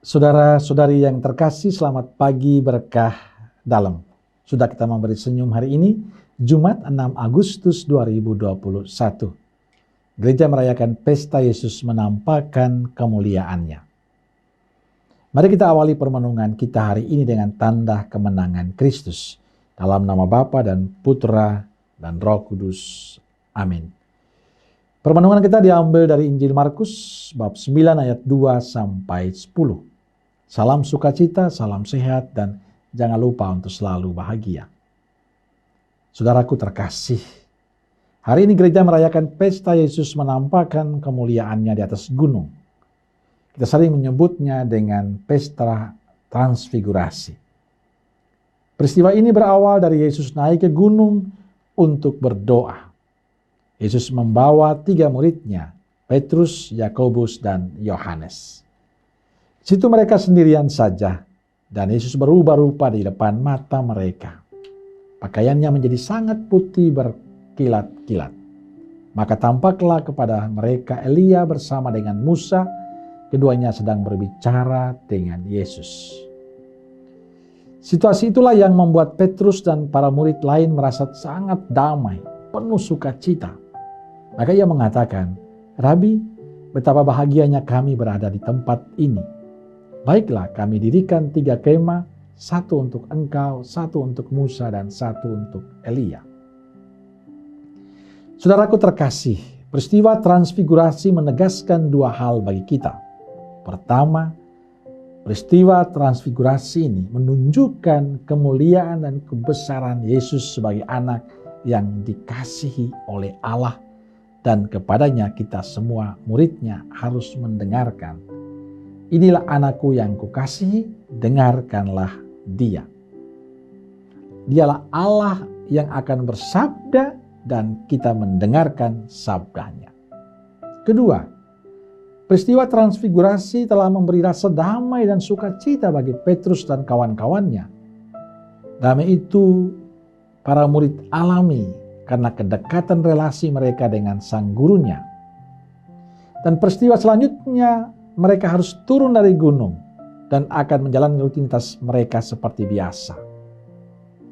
Saudara-saudari yang terkasih, selamat pagi berkah dalam. Sudah kita memberi senyum hari ini, Jumat 6 Agustus 2021. Gereja merayakan pesta Yesus menampakkan kemuliaannya. Mari kita awali permenungan kita hari ini dengan tanda kemenangan Kristus. Dalam nama Bapa dan Putra dan Roh Kudus. Amin. Permenungan kita diambil dari Injil Markus bab 9 ayat 2 sampai 10. Salam sukacita, salam sehat, dan jangan lupa untuk selalu bahagia. Saudaraku terkasih, hari ini gereja merayakan pesta Yesus menampakkan kemuliaannya di atas gunung. Kita sering menyebutnya dengan pesta transfigurasi. Peristiwa ini berawal dari Yesus naik ke gunung untuk berdoa. Yesus membawa 3 muridnya, Petrus, Yakobus, dan Yohanes. Di situ mereka sendirian saja, dan Yesus berubah rupa di depan mata mereka. Pakaiannya menjadi sangat putih berkilat-kilat. Maka tampaklah kepada mereka Elia bersama dengan Musa, keduanya sedang berbicara dengan Yesus. Situasi itulah yang membuat Petrus dan para murid lain merasa sangat damai, penuh sukacita. Maka ia mengatakan, "Rabi, betapa bahagianya kami berada di tempat ini. Baiklah, kami dirikan 3 kemah, 1 untuk engkau, 1 untuk Musa, dan 1 untuk Elia." Saudaraku terkasih, peristiwa transfigurasi menegaskan 2 hal bagi kita. Pertama, peristiwa transfigurasi ini menunjukkan kemuliaan dan kebesaran Yesus sebagai anak yang dikasihi oleh Allah, dan kepadanya kita semua muridnya harus mendengarkan. "Inilah anakku yang kukasihi, dengarkanlah dia." Dialah Allah yang akan bersabda dan kita mendengarkan sabdanya. Kedua, peristiwa transfigurasi telah memberi rasa damai dan sukacita bagi Petrus dan kawan-kawannya. Damai itu para murid alami karena kedekatan relasi mereka dengan sang gurunya. Dan peristiwa selanjutnya, mereka harus turun dari gunung dan akan menjalani rutinitas mereka seperti biasa.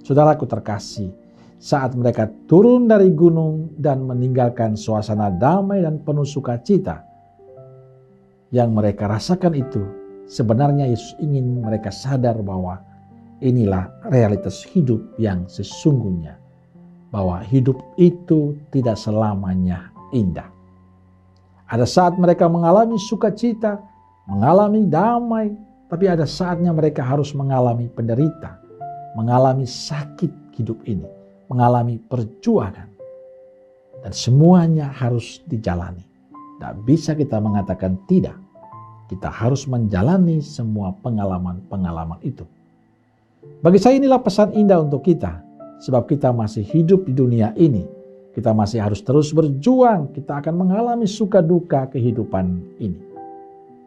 Saudaraku terkasih, saat mereka turun dari gunung dan meninggalkan suasana damai dan penuh sukacita yang mereka rasakan itu, sebenarnya Yesus ingin mereka sadar bahwa inilah realitas hidup yang sesungguhnya, bahwa hidup itu tidak selamanya indah. Ada saat mereka mengalami sukacita, mengalami damai, tapi ada saatnya mereka harus mengalami penderita, mengalami sakit hidup ini, mengalami perjuangan. Dan semuanya harus dijalani. Tidak bisa kita mengatakan tidak. Kita harus menjalani semua pengalaman-pengalaman itu. Bagi saya inilah pesan indah untuk kita. Sebab kita masih hidup di dunia ini. Kita masih harus terus berjuang. Kita akan mengalami suka duka kehidupan ini.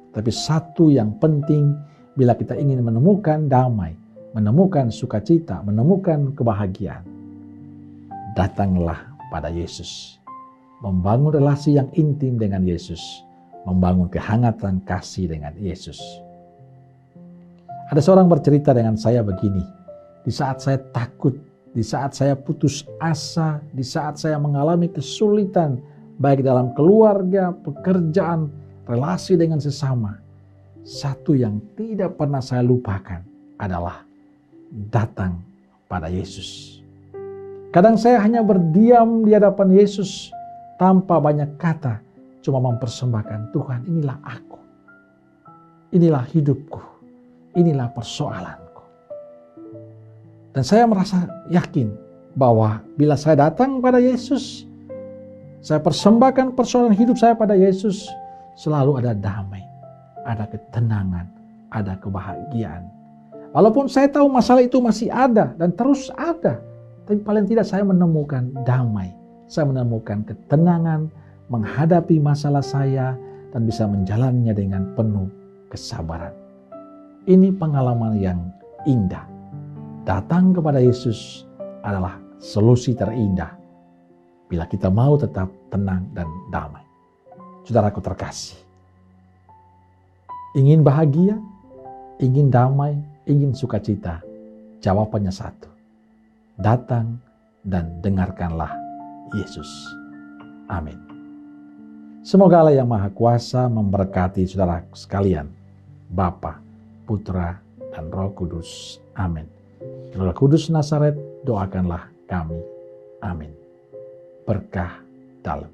Tapi satu yang penting, bila kita ingin menemukan damai, menemukan sukacita, menemukan kebahagiaan, datanglah pada Yesus. Membangun relasi yang intim dengan Yesus. Membangun kehangatan kasih dengan Yesus. Ada seorang bercerita dengan saya begini. Di saat saya takut, di saat saya putus asa, di saat saya mengalami kesulitan, baik dalam keluarga, pekerjaan, relasi dengan sesama, satu yang tidak pernah saya lupakan adalah datang pada Yesus. Kadang saya hanya berdiam di hadapan Yesus tanpa banyak kata, cuma mempersembahkan, "Tuhan, inilah aku, inilah hidupku, inilah persoalanku." Dan saya merasa yakin bahwa bila saya datang pada Yesus, saya persembahkan persoalan hidup saya pada Yesus, selalu ada damai, ada ketenangan, ada kebahagiaan. Walaupun saya tahu masalah itu masih ada dan terus ada, tapi paling tidak saya menemukan damai, saya menemukan ketenangan menghadapi masalah saya dan bisa menjalannya dengan penuh kesabaran. Ini pengalaman yang indah. Datang kepada Yesus adalah solusi terindah bila kita mau tetap tenang dan damai. Saudaraku terkasih, ingin bahagia, ingin damai, ingin sukacita, jawabannya satu. Datang dan dengarkanlah Yesus. Amin. Semoga Allah yang Maha Kuasa memberkati saudara sekalian, Bapa, Putra, dan Roh Kudus. Amin. Roh Kudus Nazaret, doakanlah kami. Amin. Berkah dalam.